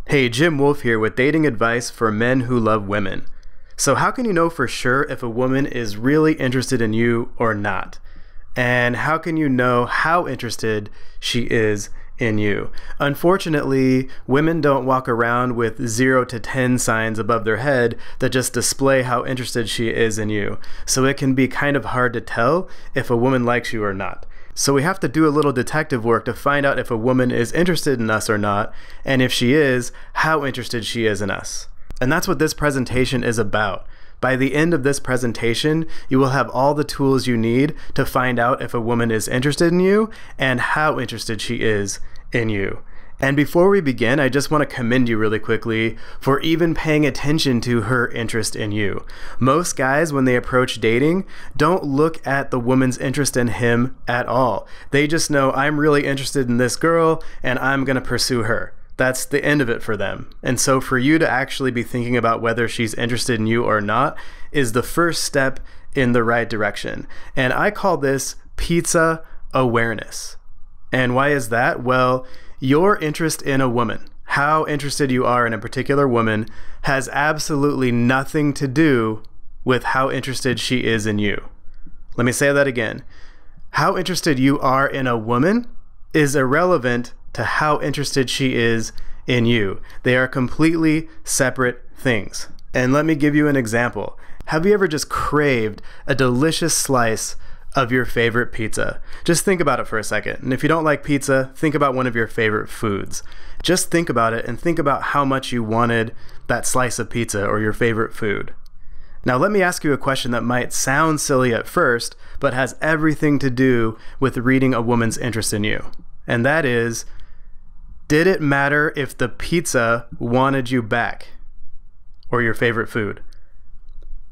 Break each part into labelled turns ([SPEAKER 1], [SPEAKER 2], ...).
[SPEAKER 1] Hey, Jim Wolf here with dating advice for men who love women. So how can you know for sure if a woman is really interested in you or not? And how can you know how interested she is in you? Unfortunately, women don't walk around with 0 to 10 signs above their head that just display how interested she is in you. So it can be kind of hard to tell if a woman likes you or not. So we have to do a little detective work to find out if a woman is interested in us or not, and if she is, how interested she is in us. And that's what this presentation is about. By the end of this presentation, you will have all the tools you need to find out if a woman is interested in you and how interested she is in you. And before we begin, I just want to commend you really quickly for even paying attention to her interest in you. Most guys, when they approach dating, don't look at the woman's interest in him at all. They just know, I'm really interested in this girl and I'm going to pursue her. That's the end of it for them. And so for you to actually be thinking about whether she's interested in you or not is the first step in the right direction. And I call this pizza awareness. And why is that? Well, your interest in a woman, how interested you are in a particular woman, has absolutely nothing to do with how interested she is in you. Let me say that again. How interested you are in a woman is irrelevant to how interested she is in you. They are completely separate things. And let me give you an example. Have you ever just craved a delicious slice of your favorite pizza? Just think about it for a second. And if you don't like pizza, think about one of your favorite foods. Just think about it and think about how much you wanted that slice of pizza or your favorite food. Now let me ask you a question that might sound silly at first, but has everything to do with reading a woman's interest in you. And that is, did it matter if the pizza wanted you back or your favorite food?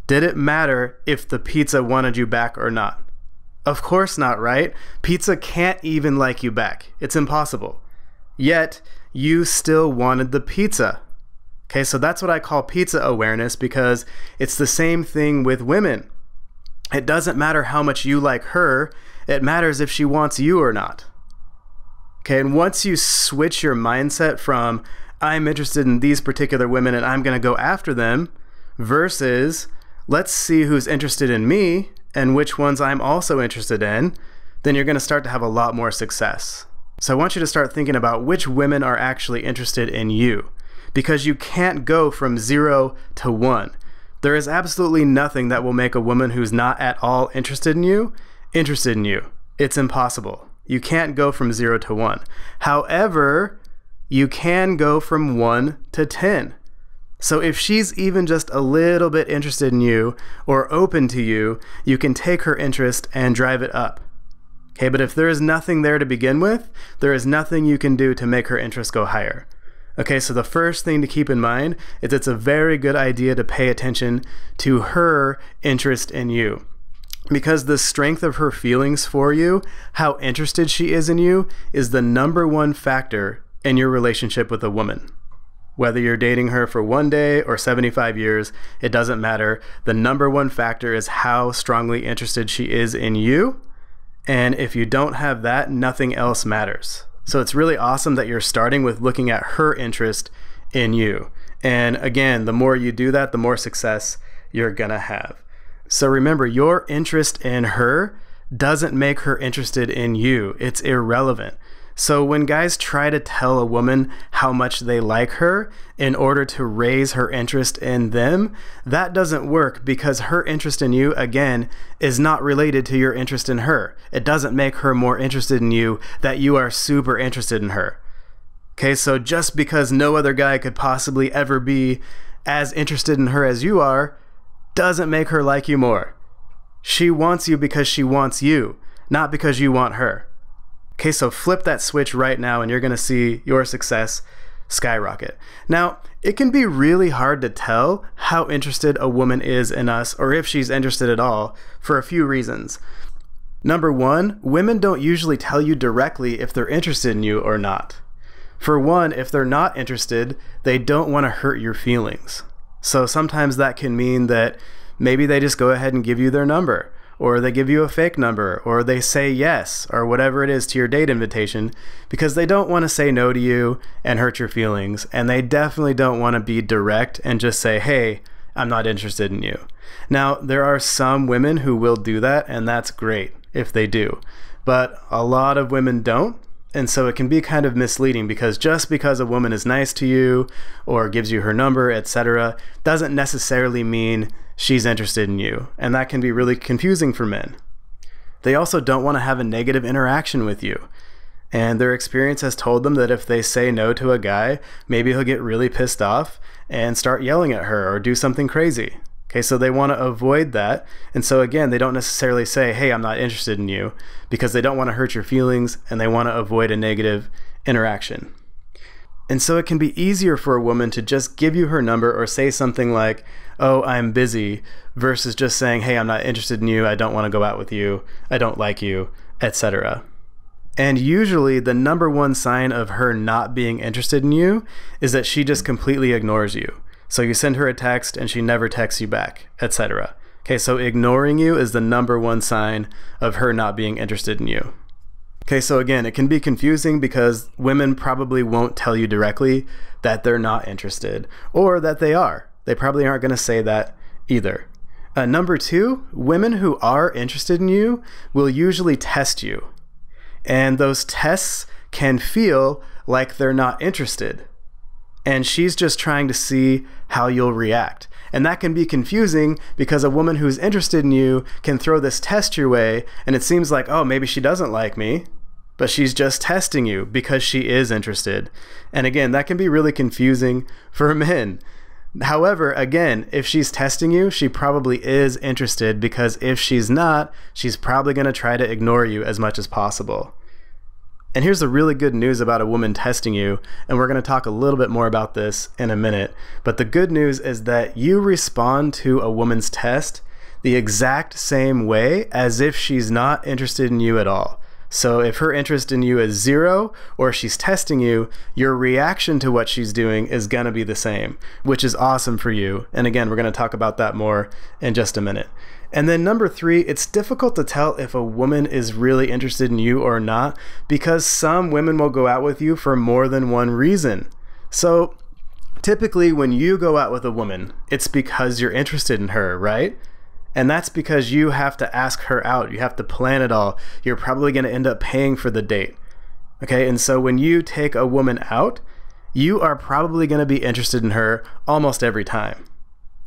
[SPEAKER 1] Did it matter if the pizza wanted you back or not? Of course not, right? Pizza can't even like you back. It's impossible. Yet, you still wanted the pizza. Okay, so that's what I call pizza awareness, because it's the same thing with women. It doesn't matter how much you like her, it matters if she wants you or not. Okay, and once you switch your mindset from, I'm interested in these particular women and I'm gonna go after them, versus, let's see who's interested in me and which ones I'm also interested in, then you're gonna start to have a lot more success. So I want you to start thinking about which women are actually interested in you, because you can't go from 0 to 1. There is absolutely nothing that will make a woman who's not at all interested in you. It's impossible. You can't go from 0 to 1. However, you can go from 1 to 10. So if she's even just a little bit interested in you or open to you, you can take her interest and drive it up. Okay, but if there is nothing there to begin with, there is nothing you can do to make her interest go higher. Okay, so the first thing to keep in mind is it's a very good idea to pay attention to her interest in you. Because the strength of her feelings for you, how interested she is in you, is the #1 factor in your relationship with a woman. Whether you're dating her for 1 day or 75 years, it doesn't matter. The #1 factor is how strongly interested she is in you. And if you don't have that, nothing else matters. So it's really awesome that you're starting with looking at her interest in you. And again, the more you do that, the more success you're gonna have. So remember, your interest in her doesn't make her interested in you. It's irrelevant. So when guys try to tell a woman how much they like her in order to raise her interest in them, that doesn't work, because her interest in you, again, is not related to your interest in her. It doesn't make her more interested in you that you are super interested in her. Okay, so just because no other guy could possibly ever be as interested in her as you are, doesn't make her like you more. She wants you because she wants you, not because you want her. Okay, so flip that switch right now and you're gonna see your success skyrocket. Now, it can be really hard to tell how interested a woman is in us, or if she's interested at all, for a few reasons. #1, women don't usually tell you directly if they're interested in you or not. For one, if they're not interested, they don't want to hurt your feelings. So sometimes that can mean that maybe they just go ahead and give you their number, or they give you a fake number, or they say yes, or whatever it is to your date invitation, because they don't want to say no to you and hurt your feelings, and they definitely don't want to be direct and just say, hey, I'm not interested in you. Now, there are some women who will do that, and that's great if they do, but a lot of women don't. And so it can be kind of misleading, because just because a woman is nice to you or gives you her number, etc., doesn't necessarily mean she's interested in you. And that can be really confusing for men. They also don't want to have a negative interaction with you. And their experience has told them that if they say no to a guy, maybe he'll get really pissed off and start yelling at her or do something crazy. Okay, so they want to avoid that. And so again, they don't necessarily say, hey, I'm not interested in you, because they don't want to hurt your feelings and they want to avoid a negative interaction. And so it can be easier for a woman to just give you her number or say something like, oh, I'm busy, versus just saying, hey, I'm not interested in you, I don't want to go out with you, I don't like you, etc. And usually the number one sign of her not being interested in you is that she just completely ignores you. So you send her a text and she never texts you back, etc. Okay, so ignoring you is the number one sign of her not being interested in you. Okay, so again, it can be confusing because women probably won't tell you directly that they're not interested, or that they are. They probably aren't going to say that either. Number two, women who are interested in you will usually test you. And those tests can feel like they're not interested. And she's just trying to see how you'll react. And that can be confusing, because a woman who's interested in you can throw this test your way, and it seems like, oh, maybe she doesn't like me, but she's just testing you because she is interested. And again, that can be really confusing for men. However, again, if she's testing you, she probably is interested, because if she's not, she's probably going to try to ignore you as much as possible. And here's the really good news about a woman testing you, and we're going to talk a little bit more about this in a minute. But the good news is that you respond to a woman's test the exact same way as if she's not interested in you at all. So if her interest in you is 0, or she's testing you, your reaction to what she's doing is going to be the same, which is awesome for you. And again, we're going to talk about that more in just a minute. And then number 3, it's difficult to tell if a woman is really interested in you or not, because some women will go out with you for more than one reason. So typically when you go out with a woman, it's because you're interested in her, right? And that's because you have to ask her out. You have to plan it all. You're probably going to end up paying for the date. Okay, and so when you take a woman out, you are probably going to be interested in her almost every time.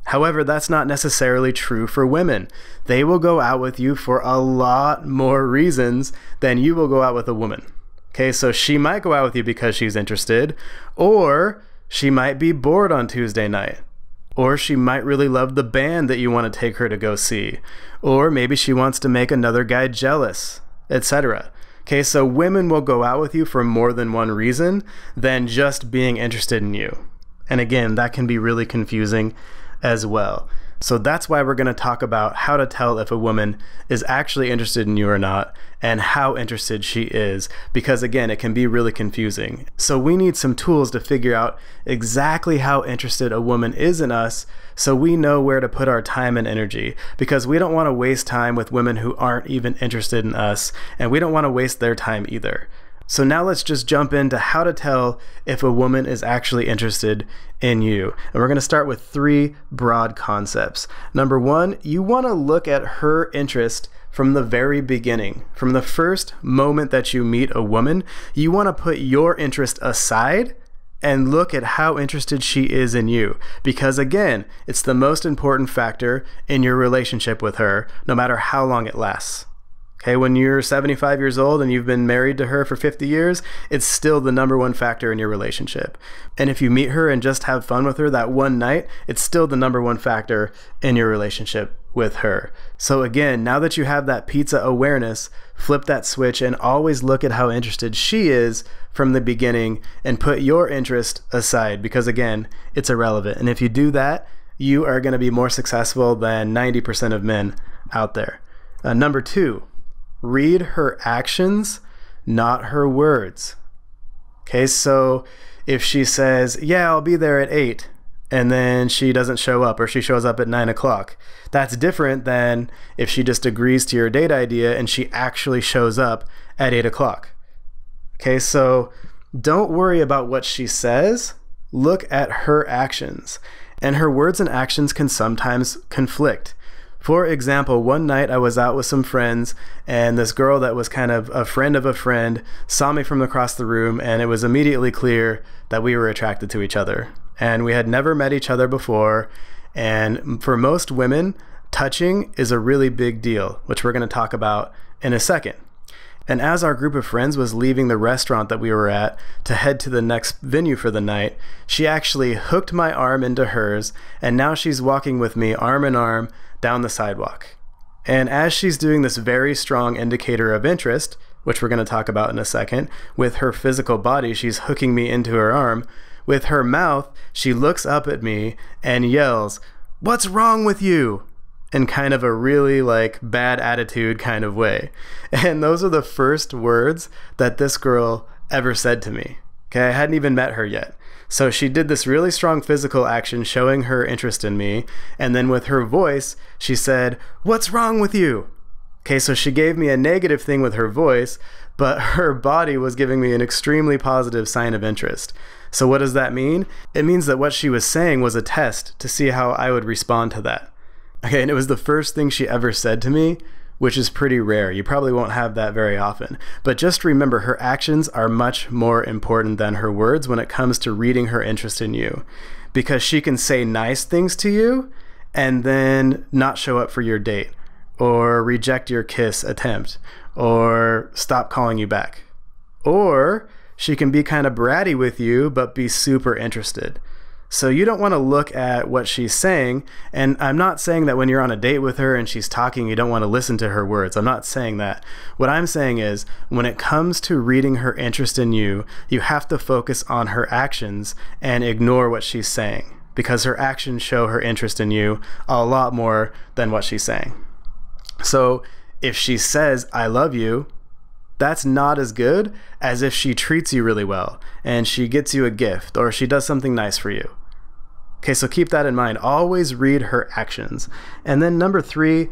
[SPEAKER 1] However, that's not necessarily true for women. They will go out with you for a lot more reasons than you will go out with a woman. Okay, so she might go out with you because she's interested, or she might be bored on Tuesday night. Or she might really love the band that you want to take her to go see. Or maybe she wants to make another guy jealous, etc. Okay, so women will go out with you for more than one reason than just being interested in you. And again, that can be really confusing as well. So that's why we're going to talk about how to tell if a woman is actually interested in you or not, and how interested she is, because again, it can be really confusing. So we need some tools to figure out exactly how interested a woman is in us, so we know where to put our time and energy, because we don't want to waste time with women who aren't even interested in us, and we don't want to waste their time either. So now let's just jump into how to tell if a woman is actually interested in you. And we're going to start with 3 broad concepts. Number 1, you want to look at her interest from the very beginning. From the first moment that you meet a woman, you want to put your interest aside and look at how interested she is in you. Because again, it's the most important factor in your relationship with her, no matter how long it lasts. Okay, when you're 75 years old and you've been married to her for 50 years, it's still the number 1 factor in your relationship. And if you meet her and just have fun with her that one night, it's still the number 1 factor in your relationship with her. So again, now that you have that pizza awareness, flip that switch and always look at how interested she is from the beginning and put your interest aside, because again, it's irrelevant. And if you do that, you are going to be more successful than 90% of men out there. Number 2, read her actions, not her words. Okay, so if she says, yeah, I'll be there at 8, and then she doesn't show up, or she shows up at 9 o'clock. That's different than if she just agrees to your date idea and she actually shows up at 8 o'clock. Okay, so don't worry about what she says. Look at her actions. And her words and actions can sometimes conflict. For example, one night I was out with some friends, and this girl that was kind of a friend of a friend saw me from across the room, and it was immediately clear that we were attracted to each other. And we had never met each other before. And for most women, touching is a really big deal, which we're going to talk about in a second. And as our group of friends was leaving the restaurant that we were at to head to the next venue for the night, she actually hooked my arm into hers, and now she's walking with me arm in arm down the sidewalk. And as she's doing this very strong indicator of interest, which we're going to talk about in a second, with her physical body, she's hooking me into her arm. With her mouth, she looks up at me and yells, "What's wrong with you?" in kind of a really bad attitude kind of way. And those are the first words that this girl ever said to me. Okay, I hadn't even met her yet. So she did this really strong physical action showing her interest in me, and then with her voice, she said, "What's wrong with you?" Okay, so she gave me a negative thing with her voice, but her body was giving me an extremely positive sign of interest. So what does that mean? It means that what she was saying was a test to see how I would respond to that. Okay, and it was the first thing she ever said to me, which is pretty rare. You probably won't have that very often. But just remember, her actions are much more important than her words when it comes to reading her interest in you. Because she can say nice things to you and then not show up for your date, or reject your kiss attempt, or stop calling you back. Or she can be kind of bratty with you, but be super interested. So you don't want to look at what she's saying, and I'm not saying that when you're on a date with her and she's talking, you don't want to listen to her words. I'm not saying that. What I'm saying is, when it comes to reading her interest in you, you have to focus on her actions and ignore what she's saying, because her actions show her interest in you a lot more than what she's saying. So if she says, "I love you," that's not as good as if she treats you really well and she gets you a gift or she does something nice for you. Okay, so keep that in mind. Always read her actions. And then number 3,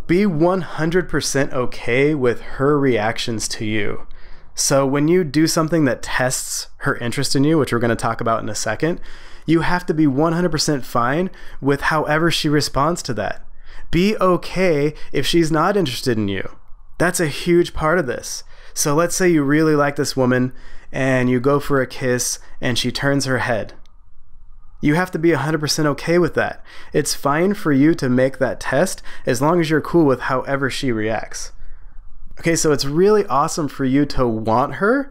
[SPEAKER 1] be 100% okay with her reactions to you. So when you do something that tests her interest in you, which we're going to talk about in a second, you have to be 100% fine with however she responds to that. Be okay if she's not interested in you. That's a huge part of this. So let's say you really like this woman and you go for a kiss and she turns her head. You have to be 100% okay with that. It's fine for you to make that test as long as you're cool with however she reacts. Okay, so it's really awesome for you to want her,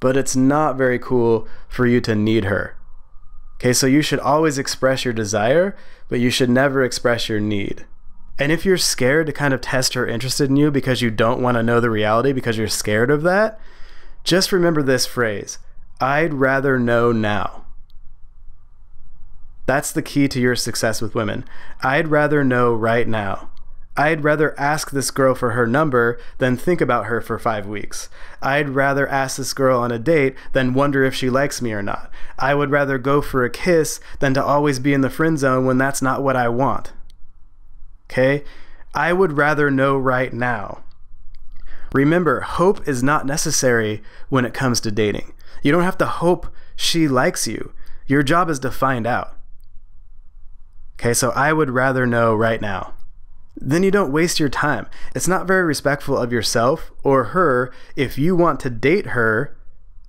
[SPEAKER 1] but it's not very cool for you to need her. Okay, so you should always express your desire, but you should never express your need. And if you're scared to kind of test her interest in you because you don't want to know the reality because you're scared of that, just remember this phrase: "I'd rather know now." That's the key to your success with women. I'd rather know right now. I'd rather ask this girl for her number than think about her for 5 weeks. I'd rather ask this girl on a date than wonder if she likes me or not. I would rather go for a kiss than to always be in the friend zone when that's not what I want. Okay? I would rather know right now. Remember, hope is not necessary when it comes to dating. You don't have to hope she likes you. Your job is to find out. Okay, so I would rather know right now. Then you don't waste your time. It's not very respectful of yourself or her if you want to date her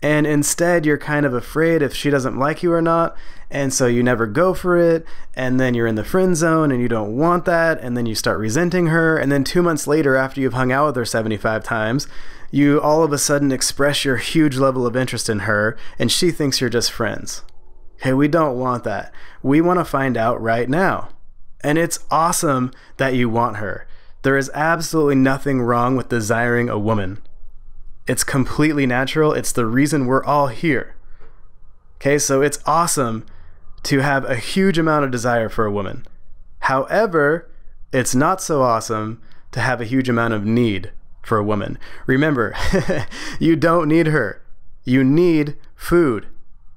[SPEAKER 1] and instead you're kind of afraid if she doesn't like you or not, and so you never go for it, and then you're in the friend zone and you don't want that, and then you start resenting her, and then 2 months later after you've hung out with her 75 times, you all of a sudden express your huge level of interest in her and she thinks you're just friends. Okay, we don't want that. We want to find out right now. And it's awesome that you want her. There is absolutely nothing wrong with desiring a woman. It's completely natural. It's the reason we're all here. Okay, so it's awesome to have a huge amount of desire for a woman. However, it's not so awesome to have a huge amount of need for a woman. Remember, you don't need her. You need food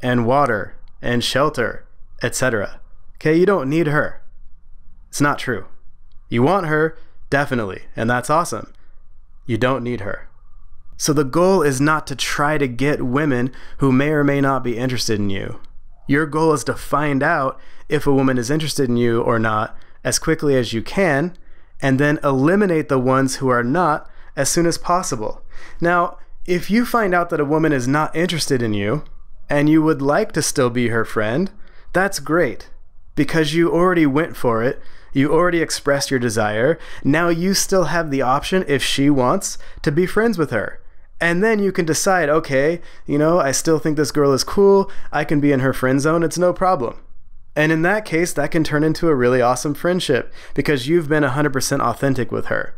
[SPEAKER 1] and water and shelter, etc. Okay, you don't need her. It's not true. You want her, definitely, and that's awesome. You don't need her. So the goal is not to try to get women who may or may not be interested in you. Your goal is to find out if a woman is interested in you or not as quickly as you can, and then eliminate the ones who are not as soon as possible. Now, if you find out that a woman is not interested in you, and you would like to still be her friend, that's great, because you already went for it. You already expressed your desire. Now you still have the option, if she wants, to be friends with her. And then you can decide, okay, I still think this girl is cool. I can be in her friend zone. It's no problem. And in that case, that can turn into a really awesome friendship because you've been 100% authentic with her.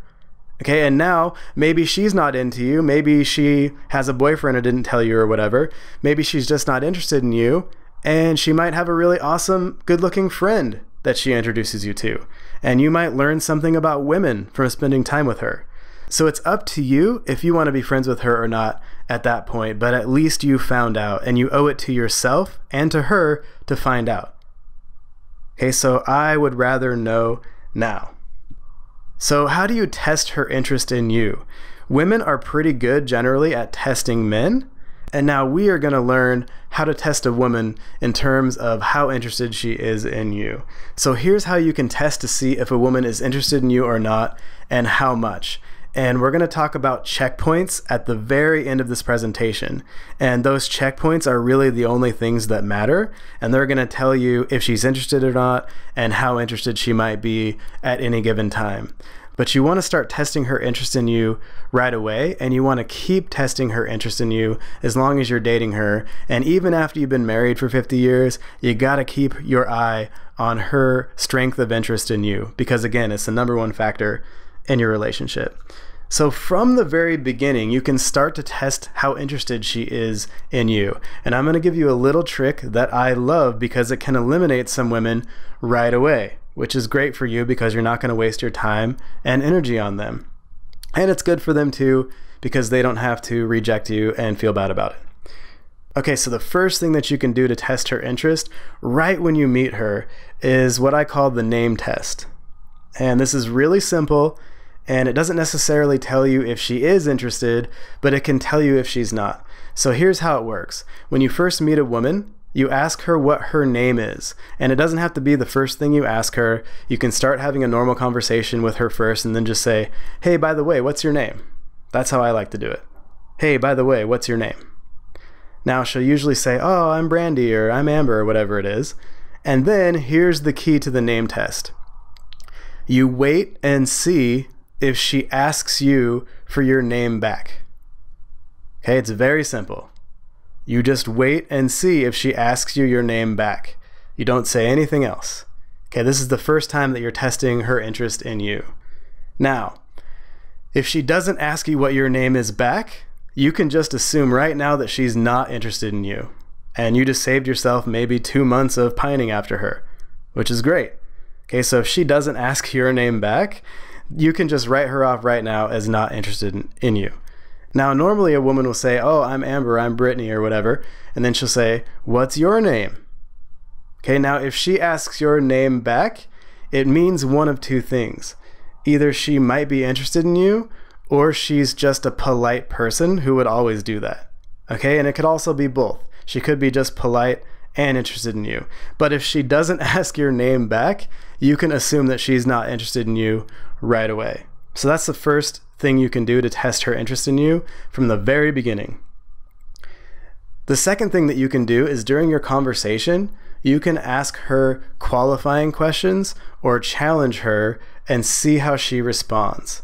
[SPEAKER 1] Okay, and now maybe she's not into you. Maybe she has a boyfriend and didn't tell you or whatever. Maybe she's just not interested in you. And she might have a really awesome, good-looking friend that she introduces you to. And you might learn something about women from spending time with her. So it's up to you if you want to be friends with her or not at that point, but at least you found out, and you owe it to yourself and to her to find out. Okay, so I would rather know now. So how do you test her interest in you? Women are pretty good generally at testing men, and now we are going to learn how to test a woman in terms of how interested she is in you. So here's how you can test to see if a woman is interested in you or not, and how much. And we're going to talk about checkpoints at the very end of this presentation. And those checkpoints are really the only things that matter. And they're going to tell you if she's interested or not and how interested she might be at any given time. But you want to start testing her interest in you right away. And you want to keep testing her interest in you as long as you're dating her. And even after you've been married for 50 years, you got to keep your eye on her strength of interest in you. Because again, it's the #1 factor in your relationship. So from the very beginning, you can start to test how interested she is in you. And I'm going to give you a little trick that I love because it can eliminate some women right away, which is great for you because you're not going to waste your time and energy on them. And it's good for them too because they don't have to reject you and feel bad about it. Okay, so the first thing that you can do to test her interest right when you meet her is what I call the name test. And this is really simple. And it doesn't necessarily tell you if she is interested, but it can tell you if she's not. So here's how it works. When you first meet a woman, you ask her what her name is. And it doesn't have to be the first thing you ask her. You can start having a normal conversation with her first and then just say, hey, by the way, what's your name? That's how I like to do it. Hey, by the way, what's your name? Now she'll usually say, oh, I'm Brandy or I'm Amber or whatever it is. And then here's the key to the name test. You wait and see if she asks you for your name back. Okay, it's very simple. You just wait and see if she asks you your name back. You don't say anything else. Okay, this is the first time that you're testing her interest in you. Now, if she doesn't ask you what your name is back, you can just assume right now that she's not interested in you. And you just saved yourself maybe 2 months of pining after her, which is great. Okay, so if she doesn't ask your name back, you can just write her off right now as not interested in you. Now, normally a woman will say, oh, I'm Amber, I'm Brittany, or whatever. And then she'll say, what's your name? Okay, now if she asks your name back, it means one of two things. Either she might be interested in you, or she's just a polite person who would always do that. Okay, and it could also be both. She could be just polite and interested in you. But if she doesn't ask your name back, you can assume that she's not interested in you right away. So that's the first thing you can do to test her interest in you from the very beginning. The second thing that you can do is during your conversation, you can ask her qualifying questions or challenge her and see how she responds.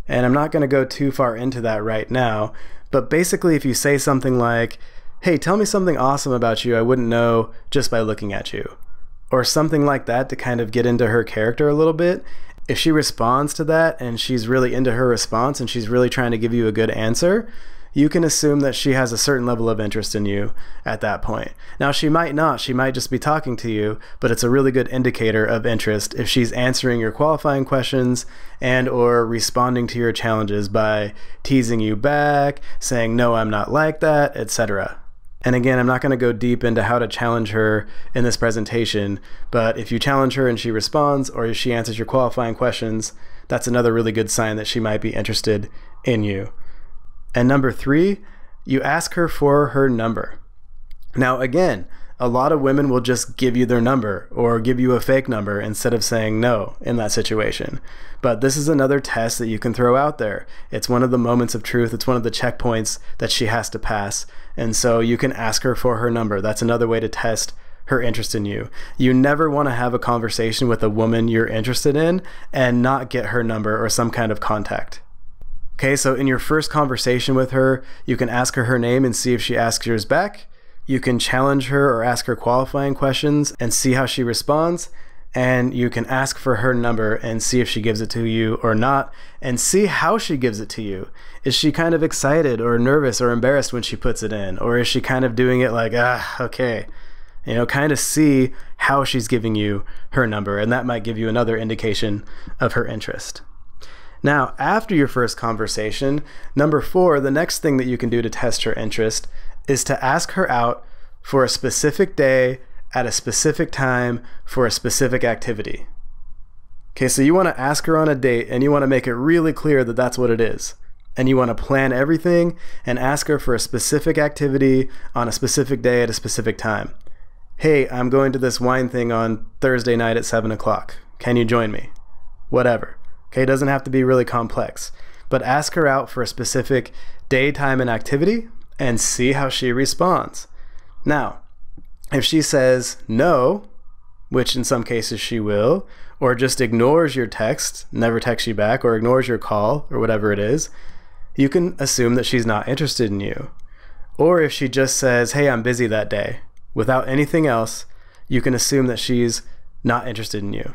[SPEAKER 1] And I'm not going to go too far into that right now, but basically if you say something like, hey, tell me something awesome about you I wouldn't know just by looking at you, or something like that to kind of get into her character a little bit. If she responds to that and she's really into her response and she's really trying to give you a good answer, you can assume that she has a certain level of interest in you at that point. Now, she might not. She might just be talking to you, but it's a really good indicator of interest if she's answering your qualifying questions and or responding to your challenges by teasing you back, saying, no, I'm not like that, etc. And again, I'm not going to go deep into how to challenge her in this presentation, but if you challenge her and she responds, or if she answers your qualifying questions, that's another really good sign that she might be interested in you. And number 3, you ask her for her number. Now again, a lot of women will just give you their number or give you a fake number instead of saying no in that situation. But this is another test that you can throw out there. It's one of the moments of truth. It's one of the checkpoints that she has to pass. And so you can ask her for her number. That's another way to test her interest in you. You never want to have a conversation with a woman you're interested in and not get her number or some kind of contact. Okay, so in your first conversation with her, you can ask her name and see if she asks yours back. You can challenge her or ask her qualifying questions and see how she responds. And you can ask for her number and see if she gives it to you or not, and see how she gives it to you. Is she kind of excited or nervous or embarrassed when she puts it in? Or is she kind of doing it like, okay. You know, kind of see how she's giving you her number, and that might give you another indication of her interest. Now, after your first conversation, number 4, the next thing that you can do to test her interest is to ask her out for a specific day at a specific time for a specific activity. Okay, so you want to ask her on a date and you want to make it really clear that that's what it is. And you want to plan everything and ask her for a specific activity on a specific day at a specific time. Hey, I'm going to this wine thing on Thursday night at 7 o'clock. Can you join me? Whatever. Okay, it doesn't have to be really complex, but ask her out for a specific day, time, and activity and see how she responds. Now, if she says no, which in some cases she will, or just ignores your text, never texts you back, or ignores your call, or whatever it is, you can assume that she's not interested in you. Or if she just says, hey, I'm busy that day, without anything else, you can assume that she's not interested in you.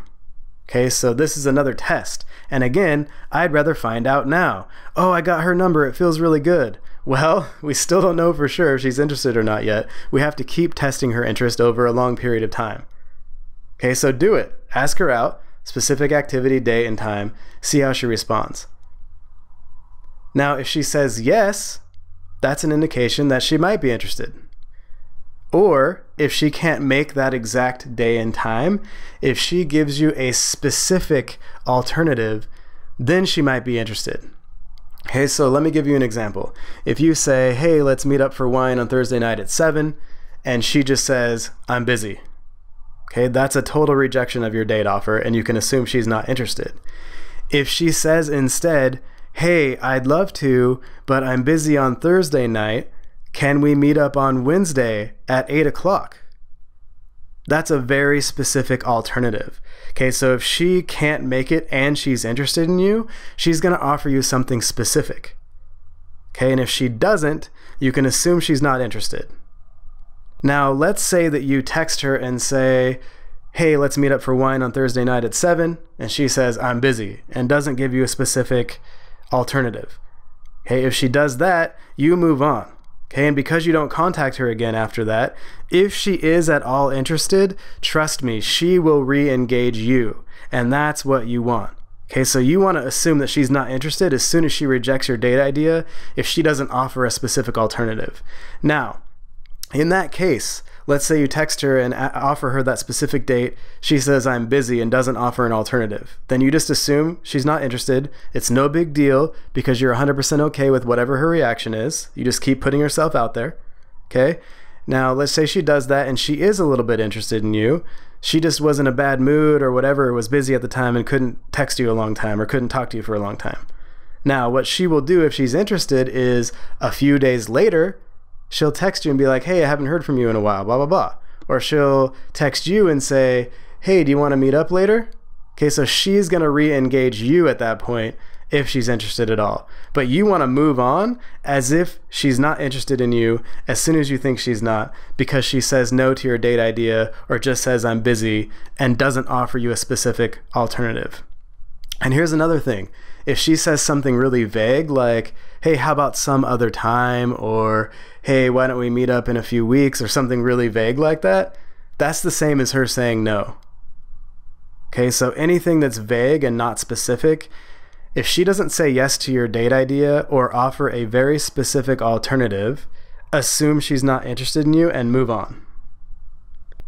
[SPEAKER 1] Okay, so this is another test. And again, I'd rather find out now. Oh, I got her number, it feels really good. Well, we still don't know for sure if she's interested or not yet. We have to keep testing her interest over a long period of time. Okay, so do it. Ask her out, specific activity, day, and time. See how she responds. Now, if she says yes, that's an indication that she might be interested. Or if she can't make that exact day and time, if she gives you a specific alternative, then she might be interested. Okay, so let me give you an example. If you say, hey, let's meet up for wine on Thursday night at 7, and she just says, I'm busy. Okay, that's a total rejection of your date offer, and you can assume she's not interested. If she says instead, hey, I'd love to, but I'm busy on Thursday night, can we meet up on Wednesday at 8 o'clock? That's a very specific alternative. Okay, so if she can't make it and she's interested in you, she's going to offer you something specific. Okay, and if she doesn't, you can assume she's not interested. Now, let's say that you text her and say, hey, let's meet up for wine on Thursday night at 7, and she says, I'm busy, and doesn't give you a specific alternative. Okay, if she does that, you move on. Okay, and because you don't contact her again after that, if she is at all interested, trust me, she will re-engage you, and that's what you want. Okay, so you want to assume that she's not interested as soon as she rejects your date idea if she doesn't offer a specific alternative. Now, in that case, let's say you text her and offer her that specific date, she says I'm busy and doesn't offer an alternative. Then you just assume she's not interested. It's no big deal because you're 100% okay with whatever her reaction is. You just keep putting yourself out there. Okay? Now, let's say she does that and she is a little bit interested in you. She just was in a bad mood or whatever, was busy at the time and couldn't text you a long time or couldn't talk to you for a long time. Now, what she will do if she's interested is a few days later, she'll text you and be like, hey, I haven't heard from you in a while, blah, blah, blah. Or she'll text you and say, hey, do you want to meet up later? Okay, so she's going to re-engage you at that point if she's interested at all. But you want to move on as if she's not interested in you as soon as you think she's not, because she says no to your date idea or just says I'm busy and doesn't offer you a specific alternative. And here's another thing. If she says something really vague like, hey, how about some other time? Or, hey, why don't we meet up in a few weeks? Or something really vague like that, that's the same as her saying no. Okay, so anything that's vague and not specific, if she doesn't say yes to your date idea or offer a very specific alternative, assume she's not interested in you and move on.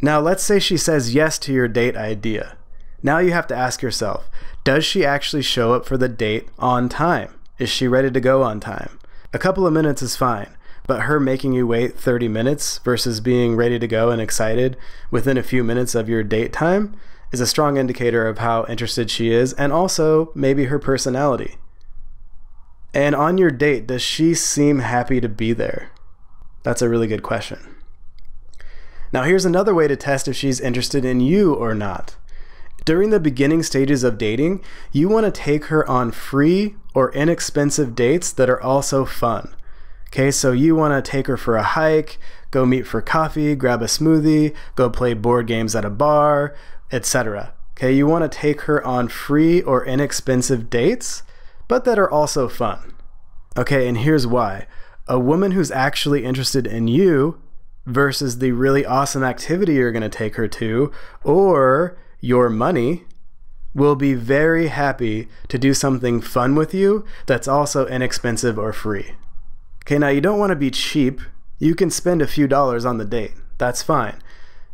[SPEAKER 1] Now, let's say she says yes to your date idea. Now you have to ask yourself, does she actually show up for the date on time? Is she ready to go on time? A couple of minutes is fine, but her making you wait 30 minutes versus being ready to go and excited within a few minutes of your date time is a strong indicator of how interested she is, and also maybe her personality. And on your date, does she seem happy to be there? That's a really good question. Now here's another way to test if she's interested in you or not. During the beginning stages of dating, you want to take her on free or inexpensive dates that are also fun. Okay, so you want to take her for a hike, go meet for coffee, grab a smoothie, go play board games at a bar, etc. Okay, you want to take her on free or inexpensive dates, but that are also fun. Okay, and here's why. A woman who's actually interested in you versus the really awesome activity you're going to take her to, or your money, will be very happy to do something fun with you that's also inexpensive or free. Okay, now you don't want to be cheap. You can spend a few dollars on the date. That's fine.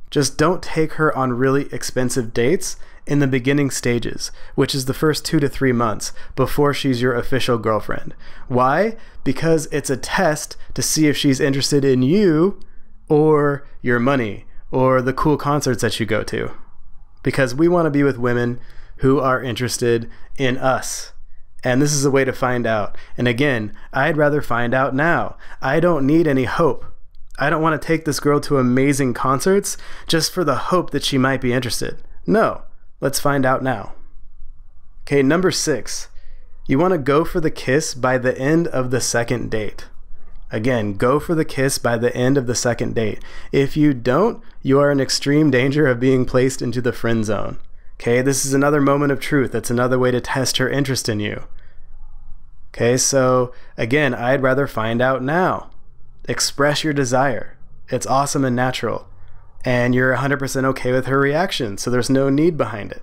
[SPEAKER 1] Just don't take her on really expensive dates in the beginning stages, which is the first 2 to 3 months before she's your official girlfriend. Why? Because it's a test to see if she's interested in you or your money or the cool concerts that you go to. Because we want to be with women who are interested in us. And this is a way to find out. And again, I'd rather find out now. I don't need any hope. I don't want to take this girl to amazing concerts just for the hope that she might be interested. No, let's find out now. Okay, number 6, you want to go for the kiss by the end of the second date. Again, go for the kiss by the end of the second date. If you don't, you are in extreme danger of being placed into the friend zone. Okay, this is another moment of truth. That's another way to test her interest in you. Okay, so again, I'd rather find out now. Express your desire. It's awesome and natural. And you're 100% okay with her reaction, so there's no need behind it.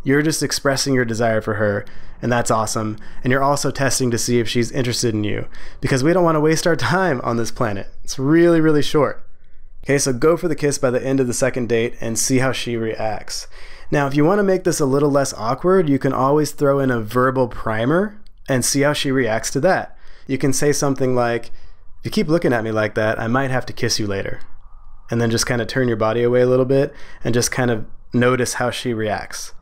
[SPEAKER 1] You're just expressing your desire for her, and that's awesome. And you're also testing to see if she's interested in you, because we don't want to waste our time on this planet. It's really, really short. Okay, so go for the kiss by the end of the second date and see how she reacts. Now, if you want to make this a little less awkward, you can always throw in a verbal primer and see how she reacts to that. You can say something like, if you keep looking at me like that, I might have to kiss you later. And then just kind of turn your body away a little bit and just kind of notice how she reacts.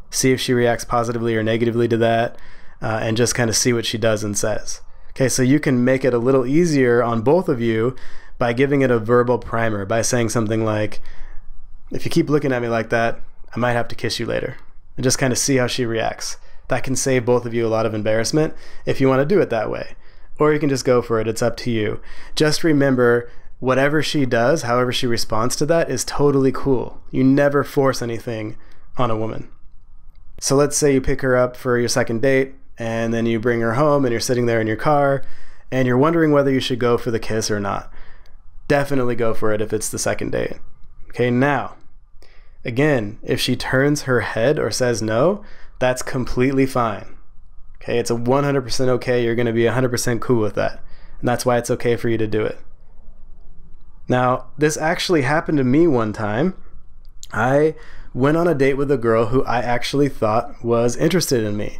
[SPEAKER 1] See if she reacts positively or negatively to that, and just kind of see what she does and says. Okay, so you can make it a little easier on both of you by giving it a verbal primer, by saying something like, if you keep looking at me like that, I might have to kiss you later. And just kind of see how she reacts. That can save both of you a lot of embarrassment if you want to do it that way. Or you can just go for it. It's up to you. Just remember, whatever she does, however she responds to that, is totally cool. You never force anything on a woman. So let's say you pick her up for your second date, and then you bring her home and you're sitting there in your car and you're wondering whether you should go for the kiss or not. Definitely go for it if it's the second date. Okay, now, again, if she turns her head or says no, that's completely fine. Okay, it's a 100% okay. You're going to be 100% cool with that. And that's why it's okay for you to do it. Now, this actually happened to me one time. I went on a date with a girl who I actually thought was interested in me.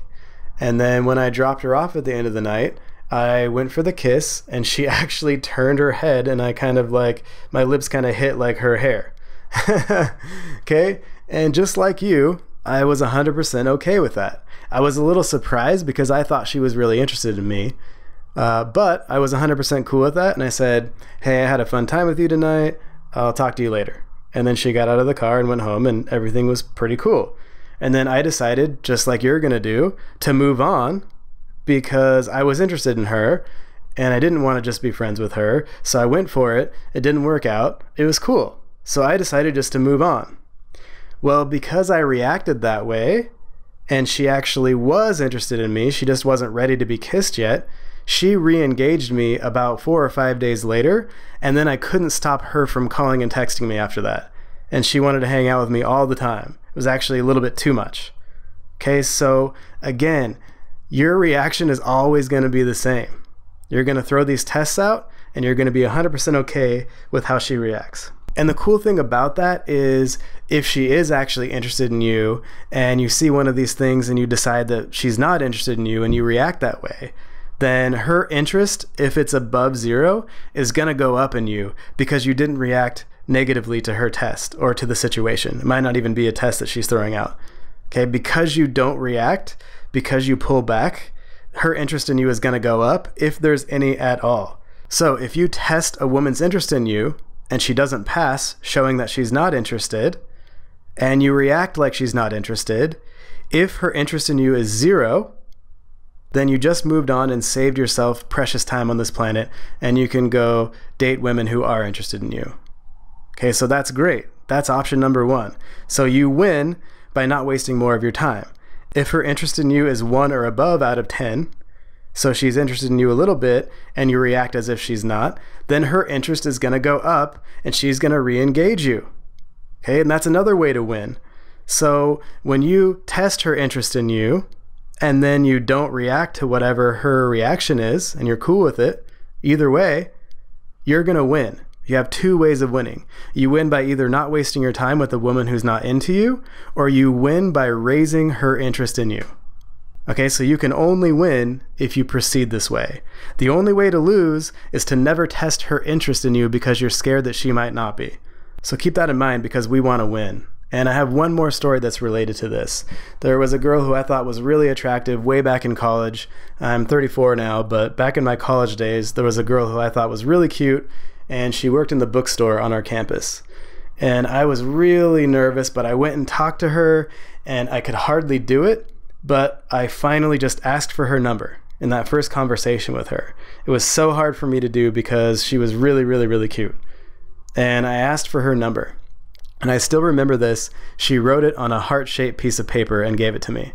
[SPEAKER 1] And then when I dropped her off at the end of the night, I went for the kiss and she actually turned her head and I kind of like, my lips kind of hit like her hair. Okay? And just like you, I was 100% okay with that. I was a little surprised because I thought she was really interested in me. But I was 100% cool with that. And I said, hey, I had a fun time with you tonight. I'll talk to you later. And then she got out of the car and went home and everything was pretty cool. And then I decided, just like you're going to do, to move on because I was interested in her and I didn't want to just be friends with her. So I went for it. It didn't work out. It was cool. So I decided just to move on. Well, because I reacted that way and she actually was interested in me, she just wasn't ready to be kissed yet. She re-engaged me about 4 or 5 days later, and then I couldn't stop her from calling and texting me after that. And she wanted to hang out with me all the time. It was actually a little bit too much. Okay, so again, your reaction is always going to be the same. You're going to throw these tests out and you're going to be 100% okay with how she reacts. And the cool thing about that is if she is actually interested in you and you see one of these things and you decide that she's not interested in you and you react that way, then her interest, if it's above 0, is going to go up in you because you didn't react negatively to her test or to the situation. It might not even be a test that she's throwing out. Okay, because you don't react, because you pull back, her interest in you is going to go up if there's any at all. So if you test a woman's interest in you and she doesn't pass, showing that she's not interested, and you react like she's not interested, if her interest in you is 0, then you just moved on and saved yourself precious time on this planet, and you can go date women who are interested in you. Okay, so that's great. That's option number 1. So you win by not wasting more of your time. If her interest in you is 1 or above out of 10, so she's interested in you a little bit and you react as if she's not, then her interest is going to go up and she's going to re-engage you. Okay, and that's another way to win. So when you test her interest in you and then you don't react to whatever her reaction is and you're cool with it, either way, you're going to win. You have 2 ways of winning. You win by either not wasting your time with a woman who's not into you, or you win by raising her interest in you. Okay, so you can only win if you proceed this way. The only way to lose is to never test her interest in you because you're scared that she might not be. So keep that in mind because we want to win. And I have one more story that's related to this. There was a girl who I thought was really attractive way back in college. I'm 34 now, but back in my college days, there was a girl who I thought was really cute, and she worked in the bookstore on our campus. And I was really nervous, but I went and talked to her, and I could hardly do it. But I finally just asked for her number in that first conversation with her. It was so hard for me to do because she was really, really, really cute. And I asked for her number. And I still remember this. She wrote it on a heart-shaped piece of paper and gave it to me.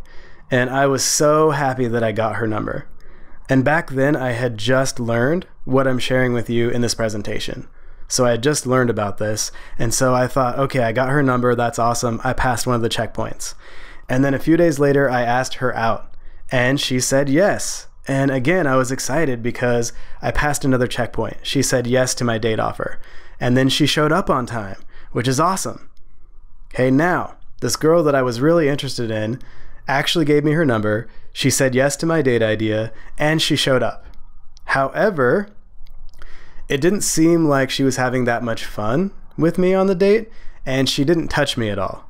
[SPEAKER 1] And I was so happy that I got her number. And back then I had just learned what I'm sharing with you in this presentation. So I had just learned about this. And so I thought, okay, I got her number. That's awesome. I passed one of the checkpoints. And then a few days later, I asked her out and she said yes. And again, I was excited because I passed another checkpoint. She said yes to my date offer. And then she showed up on time, which is awesome. Okay, now, this girl that I was really interested in actually gave me her number. She said yes to my date idea and she showed up. However, it didn't seem like she was having that much fun with me on the date, and she didn't touch me at all.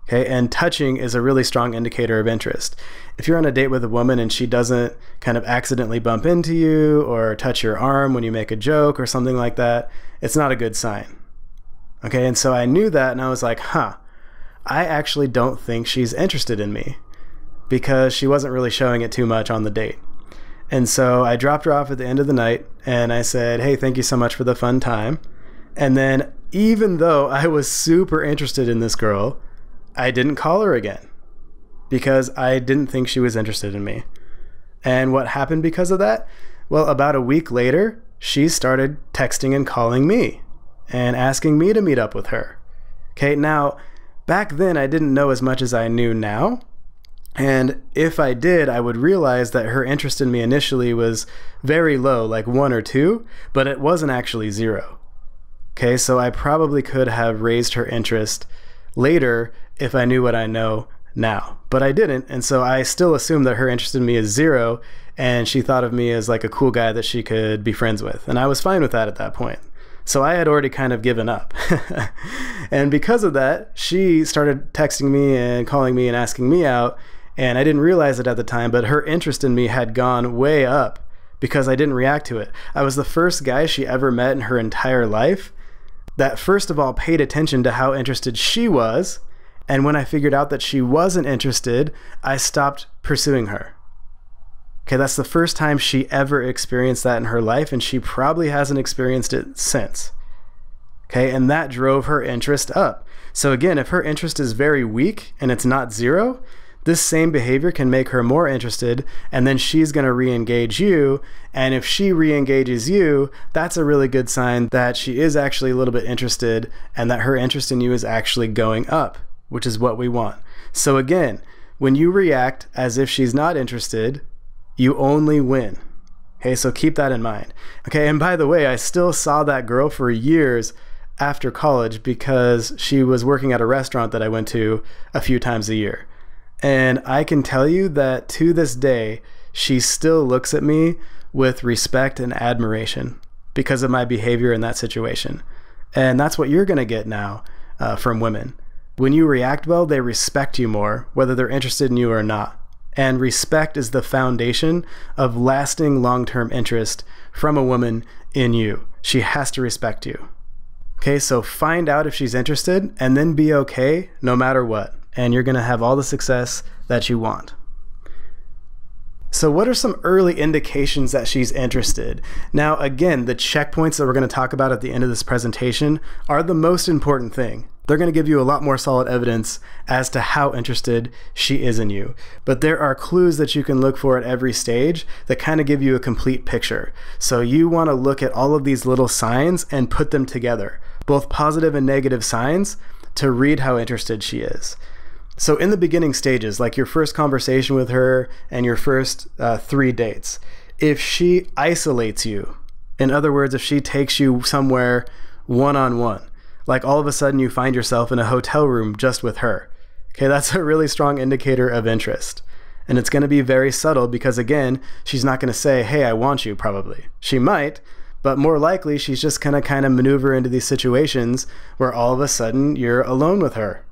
[SPEAKER 1] Okay, and touching is a really strong indicator of interest. If you're on a date with a woman and she doesn't kind of accidentally bump into you or touch your arm when you make a joke or something like that, it's not a good sign. Okay, and so I knew that and I was like, I actually don't think she's interested in me because she wasn't really showing it too much on the date. And so I dropped her off at the end of the night and I said, hey, thank you so much for the fun time. And then even though I was super interested in this girl, I didn't call her again because I didn't think she was interested in me. And what happened because of that? Well, about a week later, she started texting and calling me and asking me to meet up with her. Okay, now, back then I didn't know as much as I knew now. And if I did, I would realize that her interest in me initially was very low, like 1 or 2, but it wasn't actually 0. Okay, so I probably could have raised her interest later if I knew what I know now, but I didn't. And so I still assumed that her interest in me is 0 and she thought of me as like a cool guy that she could be friends with. And I was fine with that at that point. So I had already kind of given up. And because of that, she started texting me and calling me and asking me out. And I didn't realize it at the time, but her interest in me had gone way up because I didn't react to it. I was the first guy she ever met in her entire life that first of all paid attention to how interested she was. And when I figured out that she wasn't interested, I stopped pursuing her. Okay, that's the first time she ever experienced that in her life, and she probably hasn't experienced it since. Okay, and that drove her interest up. So again, if her interest is very weak and it's not 0, this same behavior can make her more interested, and then she's going to re-engage you. And if she re-engages you, that's a really good sign that she is actually a little bit interested and that her interest in you is actually going up, which is what we want. So again, when you react as if she's not interested, you only win. Okay, so keep that in mind. Okay, and by the way, I still saw that girl for years after college because she was working at a restaurant that I went to a few times a year. And I can tell you that to this day, she still looks at me with respect and admiration because of my behavior in that situation. And that's what you're going to get now from women. When you react well, they respect you more, whether they're interested in you or not. And respect is the foundation of lasting long-term interest from a woman in you. She has to respect you. Okay, so find out if she's interested and then be okay no matter what. And you're going to have all the success that you want. So what are some early indications that she's interested? Now, again, the checkpoints that we're going to talk about at the end of this presentation are the most important thing. They're going to give you a lot more solid evidence as to how interested she is in you. But there are clues that you can look for at every stage that kind of give you a complete picture. So you want to look at all of these little signs and put them together, both positive and negative signs, to read how interested she is. So in the beginning stages, like your first conversation with her and your first 3 dates, if she isolates you, in other words, if she takes you somewhere one-on-one, like all of a sudden you find yourself in a hotel room just with her, okay, that's a really strong indicator of interest. And it's going to be very subtle because, again, she's not going to say, hey, I want you, probably. She might, but more likely she's just going to kind of maneuver into these situations where all of a sudden you're alone with her.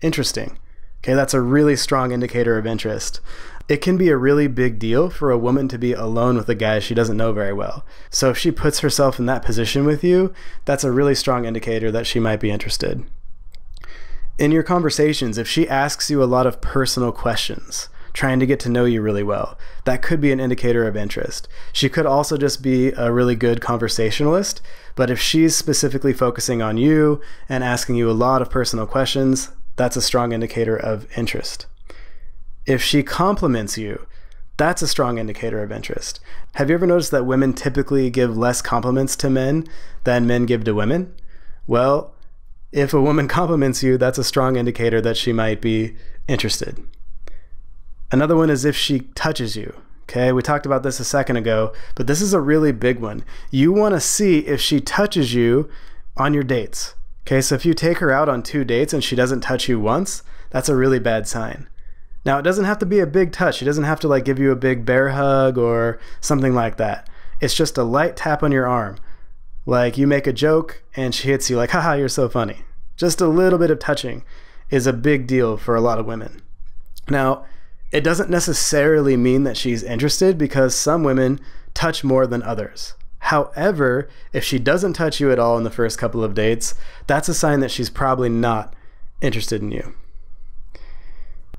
[SPEAKER 1] Interesting. Okay, that's a really strong indicator of interest. It can be a really big deal for a woman to be alone with a guy she doesn't know very well. So if she puts herself in that position with you, that's a really strong indicator that she might be interested. In your conversations, if she asks you a lot of personal questions, trying to get to know you really well, that could be an indicator of interest. She could also just be a really good conversationalist, but if she's specifically focusing on you and asking you a lot of personal questions, that's a strong indicator of interest. If she compliments you, that's a strong indicator of interest. Have you ever noticed that women typically give less compliments to men than men give to women? Well, if a woman compliments you, that's a strong indicator that she might be interested. Another one is if she touches you. Okay, we talked about this a second ago, but this is a really big one. You want to see if she touches you on your dates. Okay, so if you take her out on 2 dates and she doesn't touch you once, that's a really bad sign. Now, it doesn't have to be a big touch. She doesn't have to like give you a big bear hug or something like that. It's just a light tap on your arm. Like you make a joke and she hits you like, haha, you're so funny. Just a little bit of touching is a big deal for a lot of women. Now, it doesn't necessarily mean that she's interested because some women touch more than others. However, if she doesn't touch you at all in the first couple of dates, that's a sign that she's probably not interested in you.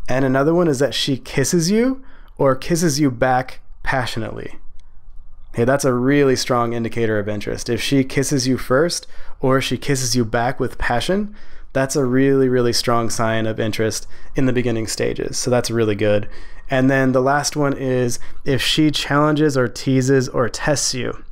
[SPEAKER 1] And another one is that she kisses you or kisses you back passionately. Hey, that's a really strong indicator of interest. If she kisses you first or she kisses you back with passion, that's a really, really strong sign of interest in the beginning stages. So that's really good. And then the last one is if she challenges or teases or tests you.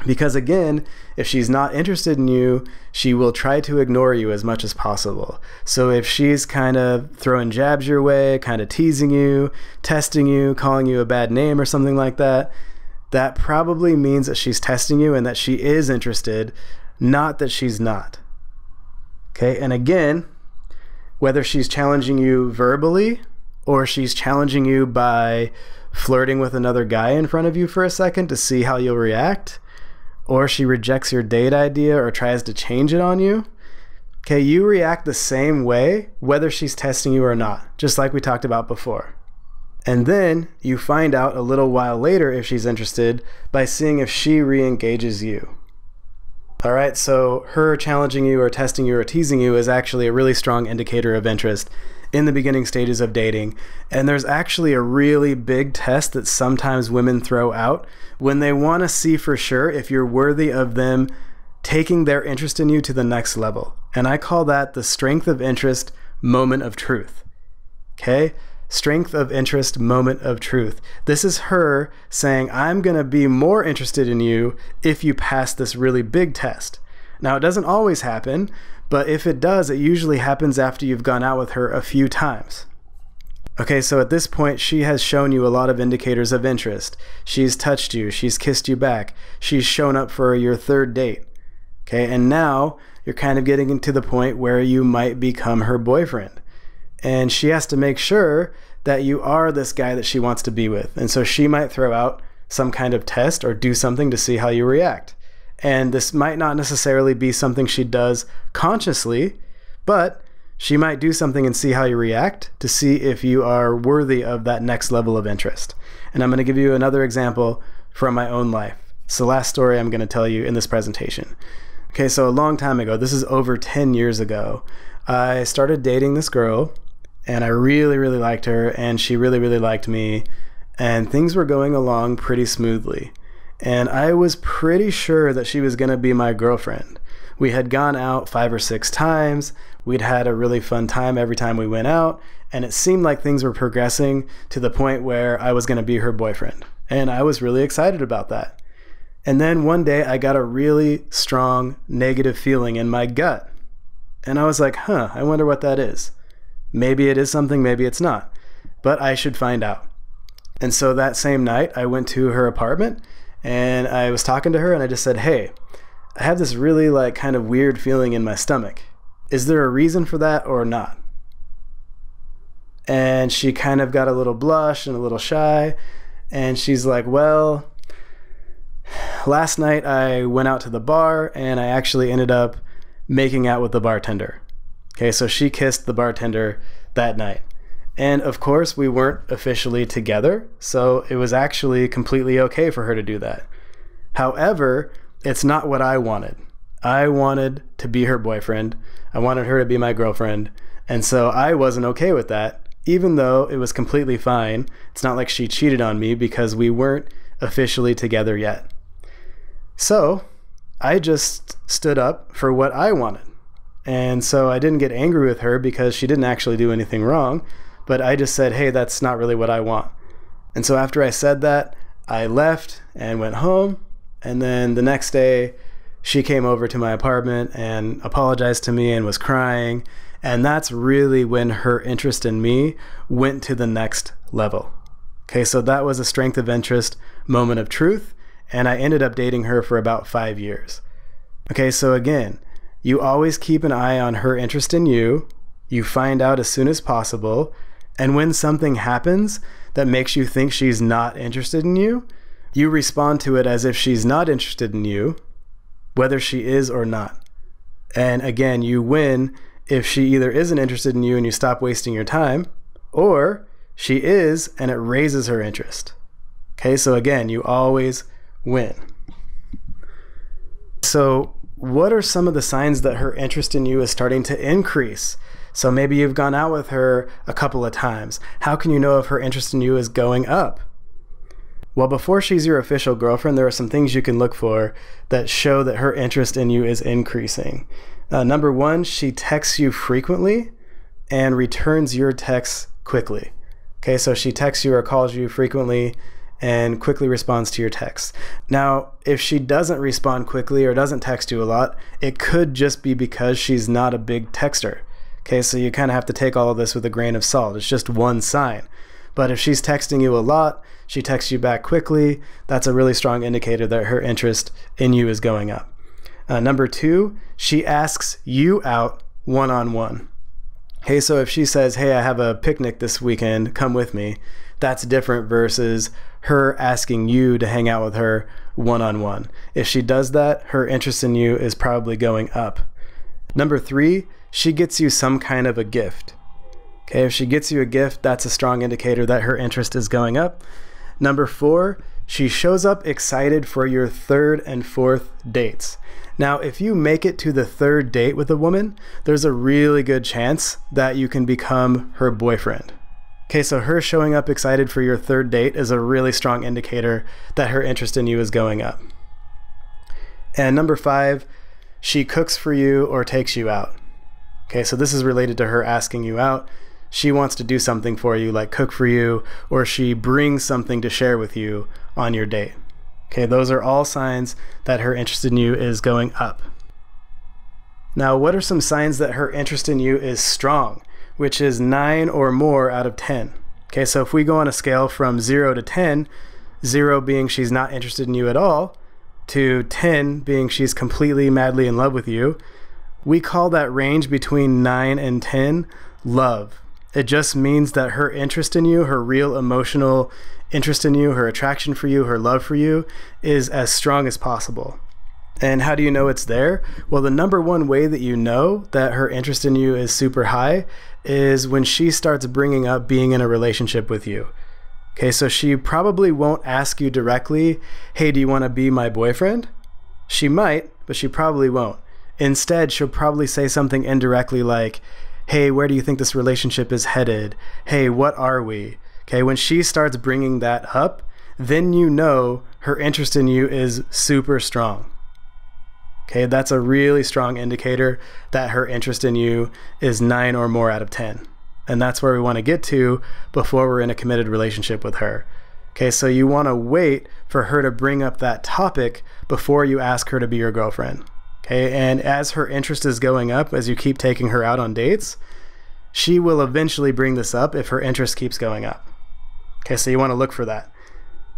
[SPEAKER 1] Because again, if she's not interested in you, she will try to ignore you as much as possible. So if she's kind of throwing jabs your way, kind of teasing you, testing you, calling you a bad name or something like that, that probably means that she's testing you and that she is interested, not that she's not. Okay, and again, whether she's challenging you verbally or she's challenging you by flirting with another guy in front of you for a second to see how you'll react, or she rejects your date idea or tries to change it on you, okay, you react the same way whether she's testing you or not, just like we talked about before. And then you find out a little while later if she's interested by seeing if she re-engages you. All right, so her challenging you or testing you or teasing you is actually a really strong indicator of interest in the beginning stages of dating. And there's actually a really big test that sometimes women throw out when they want to see for sure if you're worthy of them taking their interest in you to the next level. And I call that the strength of interest moment of truth. Okay? Strength of interest moment of truth. This is her saying, I'm going to be more interested in you if you pass this really big test. Now, it doesn't always happen, but if it does, it usually happens after you've gone out with her a few times. Okay, so at this point, she has shown you a lot of indicators of interest. She's touched you, she's kissed you back, she's shown up for your third date. Okay, and now you're kind of getting to the point where you might become her boyfriend. And she has to make sure that you are this guy that she wants to be with. And so she might throw out some kind of test or do something to see how you react. And this might not necessarily be something she does consciously, but she might do something and see how you react to see if you are worthy of that next level of interest. And I'm going to give you another example from my own life. It's the last story I'm going to tell you in this presentation. Okay, so a long time ago, this is over 10 years ago, I started dating this girl, and I really, really liked her, and she really, really liked me, and things were going along pretty smoothly. And I was pretty sure that she was going to be my girlfriend. We had gone out 5 or 6 times. We'd had a really fun time every time we went out, and it seemed like things were progressing to the point where I was going to be her boyfriend. And I was really excited about that. And then one day I got a really strong negative feeling in my gut. And I was like, I wonder what that is. Maybe it is something, maybe it's not. But I should find out. And so that same night I went to her apartment and I was talking to her and I just said, hey, I have this really kind of weird feeling in my stomach. Is there a reason for that or not? And she kind of got a little blush and a little shy. And she's like, well, last night I went out to the bar and I actually ended up making out with the bartender. Okay, so she kissed the bartender that night. And of course, we weren't officially together, so it was actually completely okay for her to do that. However, it's not what I wanted. I wanted to be her boyfriend. I wanted her to be my girlfriend. And so I wasn't okay with that, even though it was completely fine. It's not like she cheated on me because we weren't officially together yet. So I just stood up for what I wanted. And so I didn't get angry with her because she didn't actually do anything wrong, but I just said, hey, that's not really what I want. And so after I said that, I left and went home. And then the next day, she came over to my apartment and apologized to me and was crying. And that's really when her interest in me went to the next level. Okay, so that was a strength of interest moment of truth. And I ended up dating her for about 5 years. Okay, so again, you always keep an eye on her interest in you. You find out as soon as possible. And when something happens that makes you think she's not interested in you, you respond to it as if she's not interested in you, whether she is or not. And again, you win if she either isn't interested in you and you stop wasting your time, or she is and it raises her interest. Okay, so again, you always win. So what are some of the signs that her interest in you is starting to increase? So maybe you've gone out with her a couple of times. How can you know if her interest in you is going up? Well, before she's your official girlfriend, there are some things you can look for that show that her interest in you is increasing. Number one, she texts you frequently and returns your texts quickly. Okay, so she texts you or calls you frequently and quickly responds to your texts. Now, if she doesn't respond quickly or doesn't text you a lot, it could just be because she's not a big texter. Okay, so you kind of have to take all of this with a grain of salt. It's just one sign. But if she's texting you a lot, she texts you back quickly, that's a really strong indicator that her interest in you is going up. Number two, she asks you out one-on-one. Okay, so if she says, hey, I have a picnic this weekend, come with me, that's different versus her asking you to hang out with her one-on-one. If she does that, her interest in you is probably going up. Number three, she gets you some kind of a gift. Okay, if she gets you a gift, that's a strong indicator that her interest is going up. Number four, she shows up excited for your third and fourth dates. Now, if you make it to the third date with a woman, there's a really good chance that you can become her boyfriend. Okay, so her showing up excited for your third date is a really strong indicator that her interest in you is going up. And number five, she cooks for you or takes you out. Okay, so this is related to her asking you out. She wants to do something for you, like cook for you, or she brings something to share with you on your date. Okay, those are all signs that her interest in you is going up. Now, what are some signs that her interest in you is strong, which is 9 or more out of 10? Okay, so if we go on a scale from 0 to 10, 0 being she's not interested in you at all, to 10 being she's completely madly in love with you, we call that range between 9 and 10 love. It just means that her interest in you, her real emotional interest in you, her attraction for you, her love for you is as strong as possible. And how do you know it's there? Well, the number one way that you know that her interest in you is super high is when she starts bringing up being in a relationship with you. Okay, so she probably won't ask you directly, hey, do you want to be my boyfriend? She might, but she probably won't. Instead, she'll probably say something indirectly like, hey, where do you think this relationship is headed? Hey, what are we? Okay, when she starts bringing that up, then you know her interest in you is super strong. Okay, that's a really strong indicator that her interest in you is 9 or more out of 10. And that's where we want to get to before we're in a committed relationship with her. Okay, so you want to wait for her to bring up that topic before you ask her to be your girlfriend. Okay, and as her interest is going up, as you keep taking her out on dates, she will eventually bring this up if her interest keeps going up. Okay, so you want to look for that.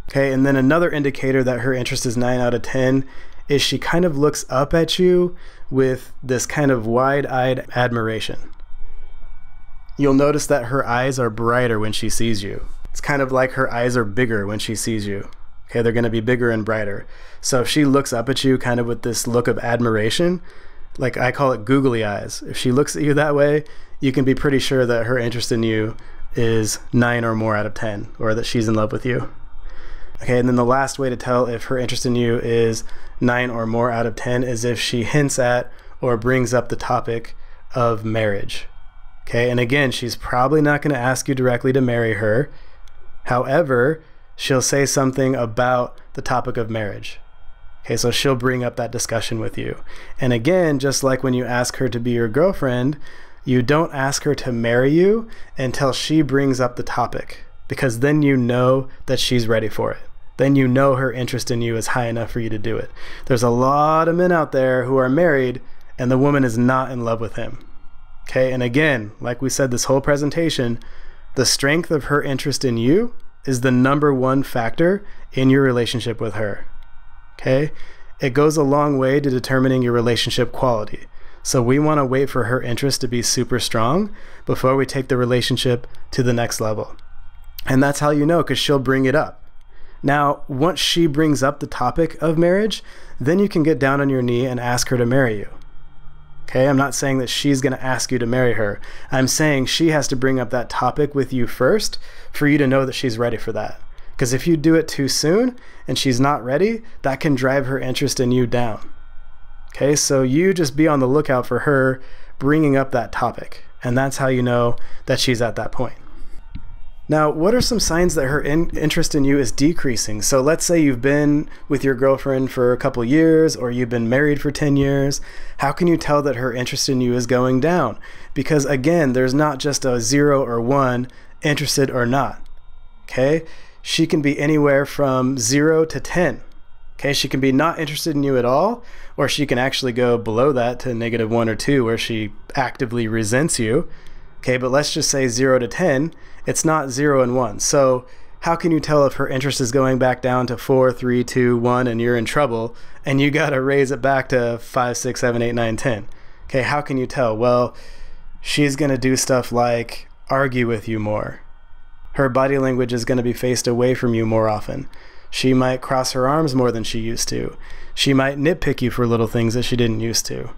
[SPEAKER 1] Okay, and then another indicator that her interest is 9 out of 10 is she kind of looks up at you with this kind of wide-eyed admiration. You'll notice that her eyes are brighter when she sees you. It's kind of like her eyes are bigger when she sees you. Okay, they're going to be bigger and brighter. So if she looks up at you kind of with this look of admiration, like I call it googly eyes. If she looks at you that way, you can be pretty sure that her interest in you is 9 or more out of 10, or that she's in love with you. Okay, and then the last way to tell if her interest in you is 9 or more out of 10 is if she hints at or brings up the topic of marriage. Okay, and again, she's probably not going to ask you directly to marry her. However, she'll say something about the topic of marriage. Okay, so she'll bring up that discussion with you. And again, just like when you ask her to be your girlfriend, you don't ask her to marry you until she brings up the topic, because then you know that she's ready for it. Then you know her interest in you is high enough for you to do it. There's a lot of men out there who are married and the woman is not in love with him. Okay, and again, like we said this whole presentation, the strength of her interest in you is the number one factor in your relationship with her. Okay, it goes a long way to determining your relationship quality. So we want to wait for her interest to be super strong before we take the relationship to the next level. And that's how you know, because she'll bring it up. Now, once she brings up the topic of marriage, then you can get down on your knee and ask her to marry you. Okay, I'm not saying that she's going to ask you to marry her. I'm saying she has to bring up that topic with you first for you to know that she's ready for that. Because if you do it too soon and she's not ready, that can drive her interest in you down. Okay, so you just be on the lookout for her bringing up that topic. And that's how you know that she's at that point. Now, what are some signs that her interest in you is decreasing? So let's say you've been with your girlfriend for a couple years, or you've been married for 10 years. How can you tell that her interest in you is going down? Because again, there's not just a 0 or 1, interested or not. Okay? She can be anywhere from 0 to 10. Okay? She can be not interested in you at all, or she can actually go below that to -1 or 2, where she actively resents you. Okay, but let's just say 0 to 10, it's not 0 and 1. So how can you tell if her interest is going back down to 4, 3, 2, 1, and you're in trouble, and you got to raise it back to 5, 6, 7, 8, 9, 10? Okay, how can you tell? Well, she's going to do stuff like argue with you more. Her body language is going to be faced away from you more often. She might cross her arms more than she used to. She might nitpick you for little things that she didn't used to.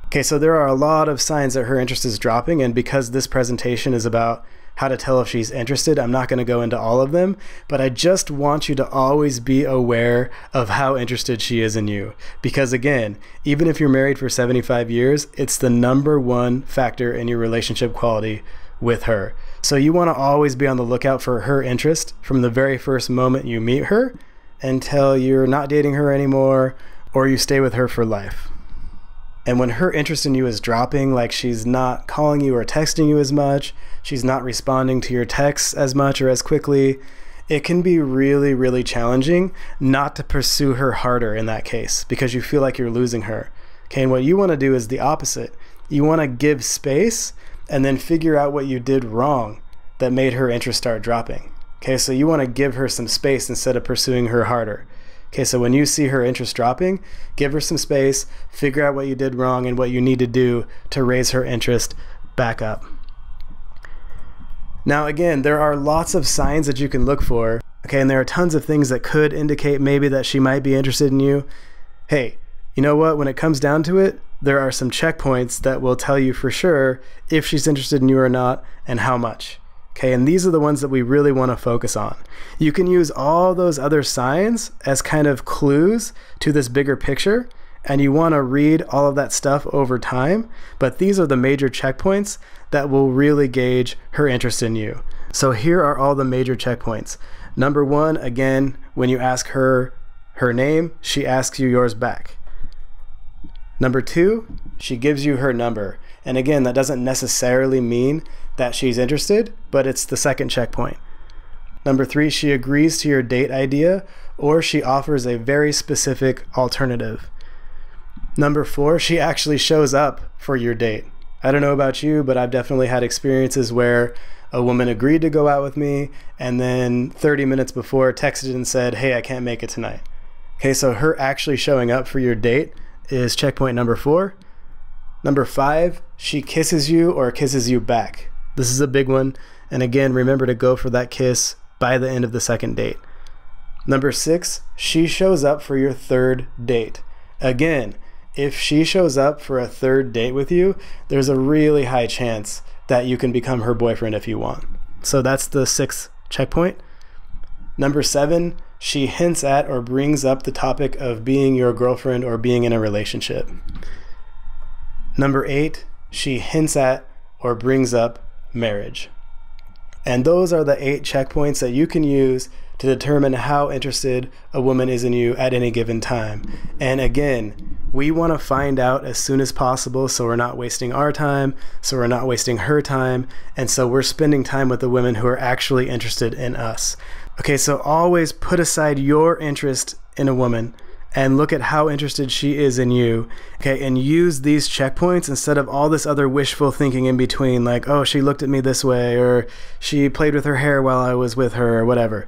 [SPEAKER 1] Okay, so there are a lot of signs that her interest is dropping, and because this presentation is about how to tell if she's interested, I'm not going to go into all of them, but I just want you to always be aware of how interested she is in you. Because again, even if you're married for 75 years, it's the number one factor in your relationship quality with her. So you want to always be on the lookout for her interest from the very first moment you meet her until you're not dating her anymore or you stay with her for life. And when her interest in you is dropping, like she's not calling you or texting you as much, she's not responding to your texts as much or as quickly, it can be really, really challenging not to pursue her harder in that case because you feel like you're losing her. Okay, and what you want to do is the opposite. You want to give space and then figure out what you did wrong that made her interest start dropping. Okay, so you want to give her some space instead of pursuing her harder. Okay, so when you see her interest dropping, give her some space, figure out what you did wrong and what you need to do to raise her interest back up. Now again, there are lots of signs that you can look for, okay, and there are tons of things that could indicate maybe that she might be interested in you. Hey, you know what, when it comes down to it, there are some checkpoints that will tell you for sure if she's interested in you or not and how much. Okay, and these are the ones that we really want to focus on. You can use all those other signs as kind of clues to this bigger picture, and you want to read all of that stuff over time, but these are the major checkpoints that will really gauge her interest in you. So here are all the major checkpoints. Number one, again, when you ask her her name, she asks you yours back. Number two, she gives you her number. And again, that doesn't necessarily mean that she's interested, but it's the second checkpoint. Number three, she agrees to your date idea, or she offers a very specific alternative. Number four, she actually shows up for your date. I don't know about you, but I've definitely had experiences where a woman agreed to go out with me and then 30 minutes before texted and said, hey, I can't make it tonight. Okay, so her actually showing up for your date is checkpoint number four. Number five, she kisses you or kisses you back. This is a big one. And again, remember to go for that kiss by the end of the second date. Number six, she shows up for your third date. Again, if she shows up for a third date with you, there's a really high chance that you can become her boyfriend if you want. So that's the sixth checkpoint. Number seven, she hints at or brings up the topic of being your girlfriend or being in a relationship. Number eight, she hints at or brings up marriage. And those are the 8 checkpoints that you can use to determine how interested a woman is in you at any given time. And again, we want to find out as soon as possible so we're not wasting our time, so we're not wasting her time, and so we're spending time with the women who are actually interested in us. Okay, so always put aside your interest in a woman and look at how interested she is in you, okay, and use these checkpoints instead of all this other wishful thinking in between, like, oh, she looked at me this way, or she played with her hair while I was with her, or whatever.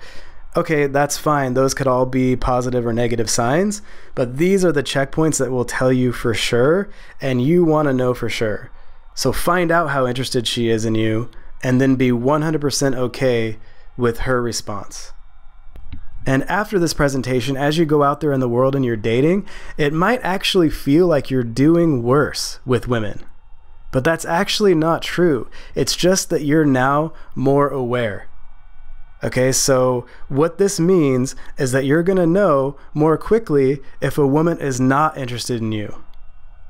[SPEAKER 1] Okay, that's fine. Those could all be positive or negative signs, but these are the checkpoints that will tell you for sure, and you want to know for sure. So find out how interested she is in you, and then be 100% okay with her response. And after this presentation, as you go out there in the world and you're dating, it might actually feel like you're doing worse with women. But that's actually not true. It's just that you're now more aware. Okay, so what this means is that you're gonna know more quickly if a woman is not interested in you.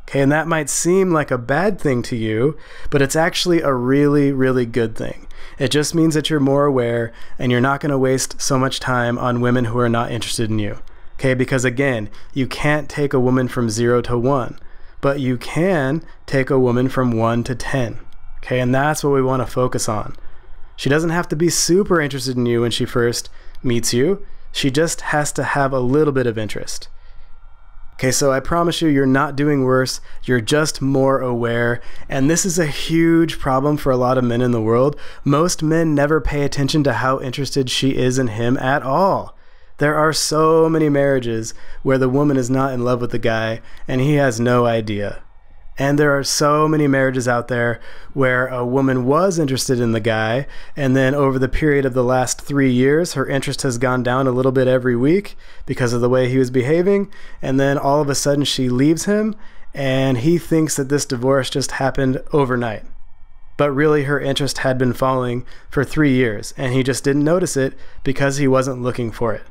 [SPEAKER 1] Okay, and that might seem like a bad thing to you, but it's actually a really, really good thing. It just means that you're more aware and you're not gonna waste so much time on women who are not interested in you. Okay, because again, you can't take a woman from 0 to 1, but you can take a woman from 1 to 10. Okay, and that's what we wanna focus on. She doesn't have to be super interested in you when she first meets you. She just has to have a little bit of interest. Okay, so I promise you, you're not doing worse. You're just more aware. And this is a huge problem for a lot of men in the world. Most men never pay attention to how interested she is in him at all. There are so many marriages where the woman is not in love with the guy and he has no idea. And there are so many marriages out there where a woman was interested in the guy, and then over the period of the last 3 years, her interest has gone down a little bit every week because of the way he was behaving, and then all of a sudden she leaves him, and he thinks that this divorce just happened overnight. But really her interest had been falling for 3 years, and he just didn't notice it because he wasn't looking for it.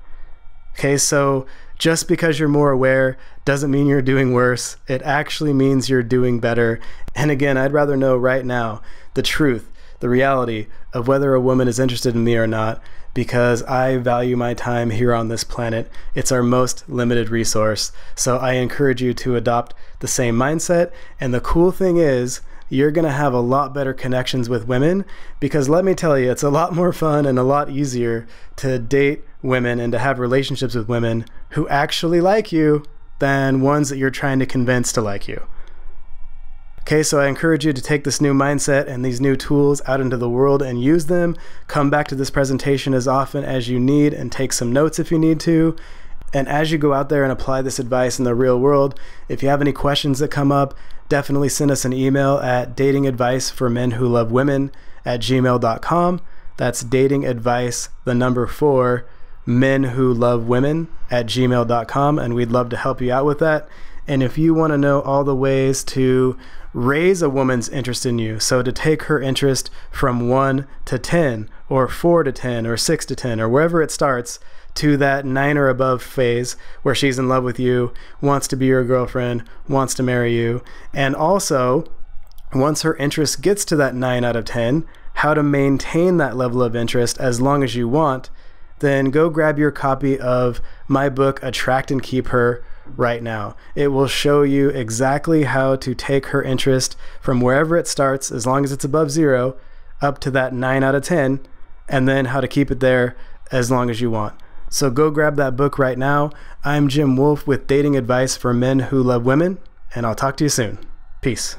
[SPEAKER 1] Okay, so just because you're more aware doesn't mean you're doing worse. It actually means you're doing better. And again, I'd rather know right now the truth, the reality of whether a woman is interested in me or not, because I value my time here on this planet. It's our most limited resource. So I encourage you to adopt the same mindset. And the cool thing is, you're gonna have a lot better connections with women, because let me tell you, it's a lot more fun and a lot easier to date women and to have relationships with women who actually like you than ones that you're trying to convince to like you. Okay, so I encourage you to take this new mindset and these new tools out into the world and use them. Come back to this presentation as often as you need and take some notes if you need to. And as you go out there and apply this advice in the real world, if you have any questions that come up, definitely send us an email at datingadviceformenwholovewomen@gmail.com. That's datingadvice, the number 4, menwholovewomen@gmail.com, and we'd love to help you out with that. And if you want to know all the ways to raise a woman's interest in you, so to take her interest from 1 to 10, or 4 to 10, or 6 to 10, or wherever it starts, to that 9 or above phase where she's in love with you, wants to be your girlfriend, wants to marry you, and also, once her interest gets to that 9 out of 10, how to maintain that level of interest as long as you want, then go grab your copy of my book, Attract and Keep Her, right now. It will show you exactly how to take her interest from wherever it starts, as long as it's above 0, up to that 9 out of 10, and then how to keep it there as long as you want. So go grab that book right now. I'm Jim Wolf with Dating Advice for Men Who Love Women, and I'll talk to you soon. Peace.